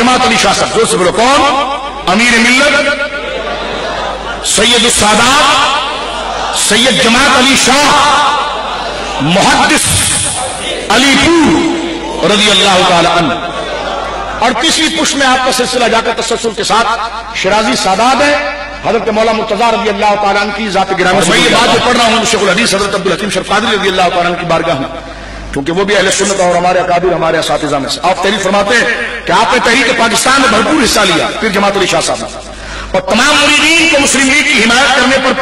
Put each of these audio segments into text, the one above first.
जमात अली शाह साहब, जो से बोलो कौन? अमीर मिल्लत सैयद सादात सैयद जमात अली शाह मुहद्दिस अलीपुर रज़ी अल्लाह ताला अन्हु। और तीसरी पुष्ट में आपका सिलसिला जाकर तसल्सल के साथ शिराजी सादात है, हजरत मौला मुर्तजा रज़ी अल्लाह ताला अन्हु की जात गिरामी। मैं ये बात जो पढ़ रहा हूँ शेखुल हदीस हजरत अब्दुल हकीम शरीफ कादरी रज़ी अल्लाह ताला अन्हु की बारगाह में, क्योंकि वो भी अहले सुन्नत और हमारे अकाबिर हमारे असातिज़ा में से। आप तहरीर फरमाते हैं कि आपने तहरीक पाकिस्तान में भरपूर हिस्सा लिया पीर जमात अली शाह साहब ने, और तमाम मुरीदीन को मुस्लिम लीग की हिमायत करने पर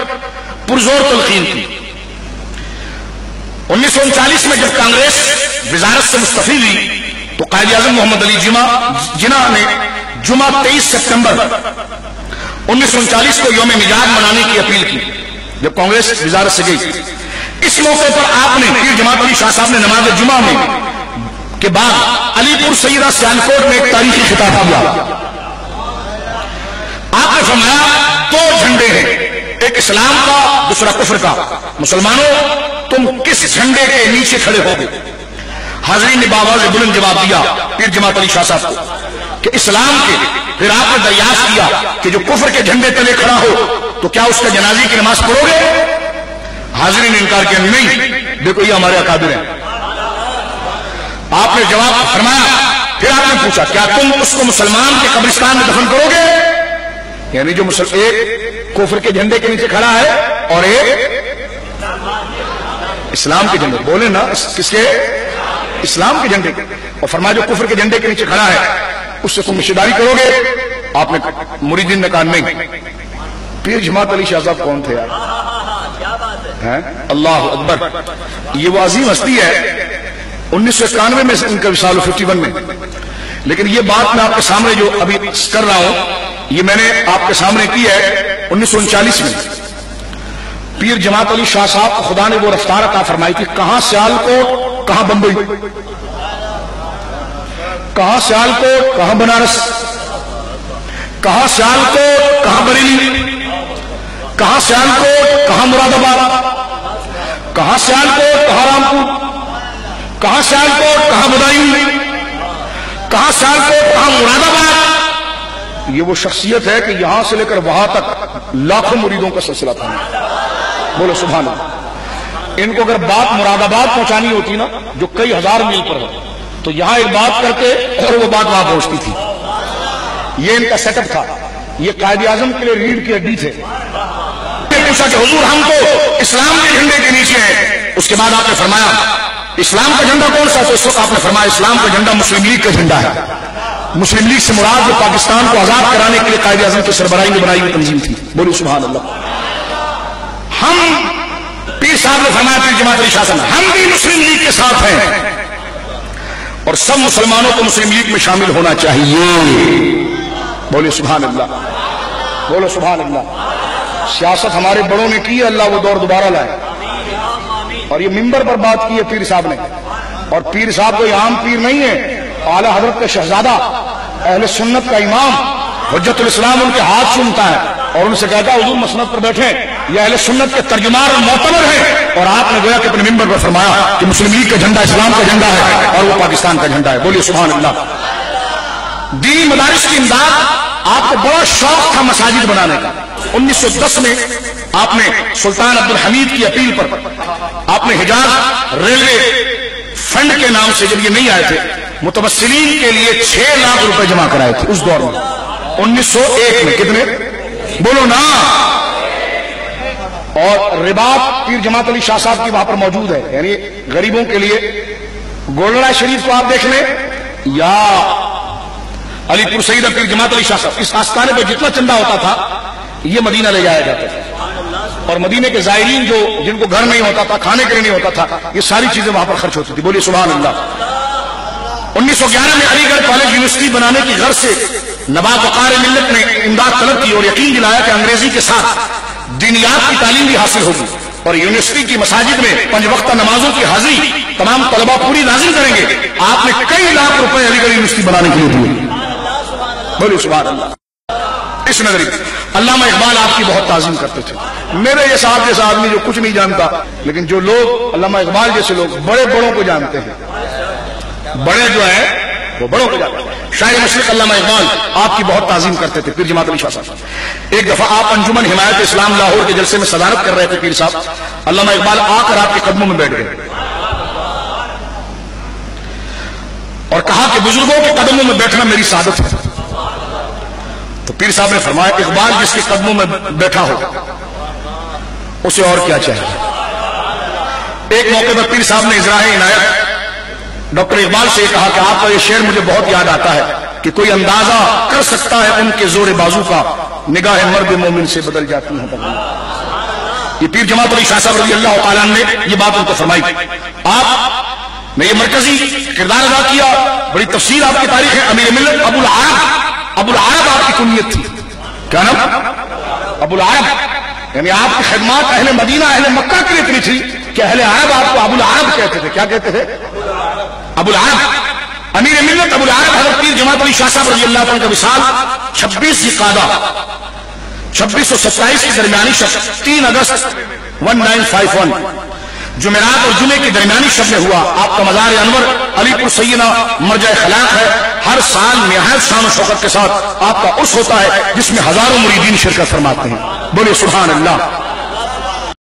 पुरजोर तलकीन की। 1939 में जब कांग्रेस वजारत से मुस्तफी हुई तो कायद आजम मोहम्मद अली जिन्ना ने जुमा 23 सितंबर 1939 को यौम मिलाद मनाने की अपील की जब कांग्रेस वजारत से गई। इस मौके पर आपने पीर जमात अली शाह साहब ने नमाज जुमा में के बाद अलीपुर सैयदा सियालकोट में एक तारीखी खिताब दिया। आपने फरमाया दो झंडे हैं, एक इस्लाम का दूसरा कुफ्र का, मुसलमानों तुम किस झंडे के नीचे खड़े होगे? हाज़रीन ने बावाज़ बुलंद जवाब दिया पीर जमात अली शाह साहब को कि इस्लाम के। फिर आपने दरियाफ्त किया कि जो कुफ्र के झंडे तले खड़ा हो तो क्या उसका जनाजे की नमाज पढ़ोगे? हाज़रीन ने इनकार किया, नहीं, देखो ये हमारे अकाबिर हैं। आपने जवाब फरमाया, फिर आपने पूछा क्या तुम उसको मुसलमान के कब्रिस्तान में दफन करोगे? यानी जो एक कुफ्र के झंडे के नीचे खड़ा है और एक इस्लाम के झंडे, बोले ना किसके? इस्लाम के झंडे के। और फरमाया जो कुफ्र के झंडे के नीचे खड़ा है उससे तुम हिस्सेदारी करोगे? आपने मुरीदीन ने कहा नहीं। पीर जमात अली शाह साहब कौन थे यार? हैं? अल्लाह अकबर। ये वो अजीम हस्ती है 1991 में इनका विसाल 51 में। लेकिन ये बात मैं आपके सामने जो अभी कर रहा हूं ये मैंने आपके सामने की है 1939 में। पीर जमात अली शाह साहब को खुदा ने वो रफ्तार अता फरमाई थी, कहां सियालकोट कहां बंबई, कहां सियालकोट कहां बनारस, कहां सियालकोट कहां बरेली, कहां सियालकोट कहां मुरादाबाद, कहां सियालकोट कहां रामपुर, कहां सियालकोट कहां बदायूं, कहां सियालकोट कहां मुरादाबाद। ये वो शख्सियत है कि यहां से लेकर वहां तक लाखों मुरीदों का सिलसिला था। बोलो सुभान अल्लाह। इनको अगर बात मुरादाबाद पहुंचानी होती ना जो कई हजार मील पर है तो यहां एक बात करके और वो बात वहां पहुंचती थी। ये इनका सेटअप था। ये कायद आजम के लिए रीढ़ की हड्डी थे। पूछा कि हुजूर हम तो इस्लाम के झंडे के नीचे हैं। उसके बाद आपने फरमाया इस्लाम का झंडा कौन सा? तो इस वक्त आपने फरमाया इस्लाम का झंडा मुस्लिम लीग का झंडा है। मुस्लिम लीग से मुराद जो पाकिस्तान को आजाद कराने के लिए कायद आजम की सरबराही में बनाई हुई तंजीम थी। बोलिए सुभान अल्लाह। हम पीर साहब ने फरमाया पीर जमात अली शाह साहब हम भी मुस्लिम लीग के साथ हैं और सब मुसलमानों को मुस्लिम लीग में शामिल होना चाहिए। बोलिए सुभान अल्लाह, बोलो सुभान अल्लाह। सियासत हमारे बड़ों ने की है, अल्लाह वो दौर दोबारा लाए। और ये मिंबर पर बात की है पीर साहब ने। और पीर साहब कोई आम पीर नहीं है, आला हजरत का शहजादा, अहले सुन्नत का इमाम, हुज्जतुल इस्लाम उनके हाथ चूमता है और उनसे कहता है हुजूर मसनद पर बैठे, ये अहले सुन्नत के तर्जुमान और मोतबर है। और आपने गोया कि अपने मिंबर पर फरमाया कि मुस्लिम लीग का झंडा इस्लाम का झंडा है और वो पाकिस्तान का झंडा है। बोलिए सुभान अल्लाह। दीनी मदारिस की इमदाद आपको बड़ा शौक था मसाजिद बनाने का। 1910 में आपने सुल्तान अब्दुल हमीद की अपील पर आपने हिजाज रेलवे फंड के नाम से जब ये नहीं आए थे मुतवस्सिलीन के लिए 6 लाख रुपए जमा कराए थे उस दौर में 1901 में। कितने? बोलो ना। और रिबात पीर जमात अली शाह साहब की वहां पर मौजूद है, यानी गरीबों के लिए। गोल्डन शरीफ को आप देख लें या अलीपुर सईदा पीर जमात अली शाह साहब, इस आस्थाने पर जितना चंदा होता था ये मदीना ले जाया जाता था। और मदीने के जायरीन जो जिनको घर नहीं होता था, खाने के लिए नहीं होता था, ये सारी चीजें वहां पर खर्च होती थी। बोलिए सुभान अल्लाह। 1911 में अलीगढ़ कॉलेज यूनिवर्सिटी बनाने की गर्ज से नवाब वकार मिल्लत ने इमदाद तलब की और यकीन दिलाया कि अंग्रेजी के साथ दीनियात की तालीम भी हासिल होगी और यूनिवर्सिटी की मसाजिद में 5 वक्त नमाजों की हाजिरी तमाम तलबा पूरी लाजिम करेंगे। आपने कई लाख रुपए अलीगढ़ यूनिवर्सिटी बनाने के लिए दिए। बोलिए सुभान अल्लाह। इस नगरी अल्लामा इकबाल आपकी बहुत ताज़ीम करते थे। मेरे ये साहब जैसा आदमी जो कुछ नहीं जानता, लेकिन जो लोग अल्लामा इकबाल जैसे लोग बड़े बड़ों को जानते हैं, बड़े जो है وہ بڑوں کے جاتے ہیں. شاعر مشرق علامہ اقبال آپ کی بہت تعظیم کرتے تھے، پیر جماعت علی شاہ صاحب. ایک دفعہ آپ انجمن حمایت اسلام لاہور کے جلسے میں صدارت کر رہے تھے پیر صاحب. علامہ اقبال آ کر آپ کے قدموں میں بیٹھ گئے اور کہا کہ بزرگوں کے قدموں میں بیٹھنا میری سعادت ہے. تو پیر صاحب نے فرمایا اقبال جس کے قدموں میں بیٹھا ہو اسے اور کیا چاہیے. ایک موقع پر پیر صاحب نے اظہار عنایت ڈاکٹر اقبال سے کہا کہ آپ کا یہ شعر مجھے بہت یاد آتا ہے کہ کوئی اندازہ کر سکتا ہے ان کے زور بازو کا، نگاہ مرد مومن سے بدل جاتی ہے. یہ پیر جماعت علی شاہ صاحب رضی اللہ تعالیٰ نے یہ بات ان کو فرمائی. آپ نے یہ مرکزی کردار ادا کیا. بڑی تفصیل آپ کی تاریخ ہے. امیر ملت ابو العرب آپ کی کنیت تھی. کیا نام؟ ابو العرب. یعنی آپ کی خدمات اہل مدینہ اہل مکہ کے لیے اتنی تھی کہ اہل عرب آپ کو ابو العرب کہتے تھے. کیا کہتے تھے؟ ابو العرب. امیر ملت ابو العرب حضرت پیر جماعت علی شاہ صاحب رضی اللہ عنہ کا وصال 26 ذوالقعدہ 2627 کی درمیانی شب 3 اگست 1951 جمعرات اور جمعے کی درمیانی شب میں ہوا. آپ کا مزار انور علی پور سیدہ مرجع خلاق ہے. ہر سال نہایت شان و شوکت کے ساتھ آپ کا عرس ہوتا ہے جس میں ہزاروں مریدین شرکت فرماتے ہیں. بولے سبحان اللہ.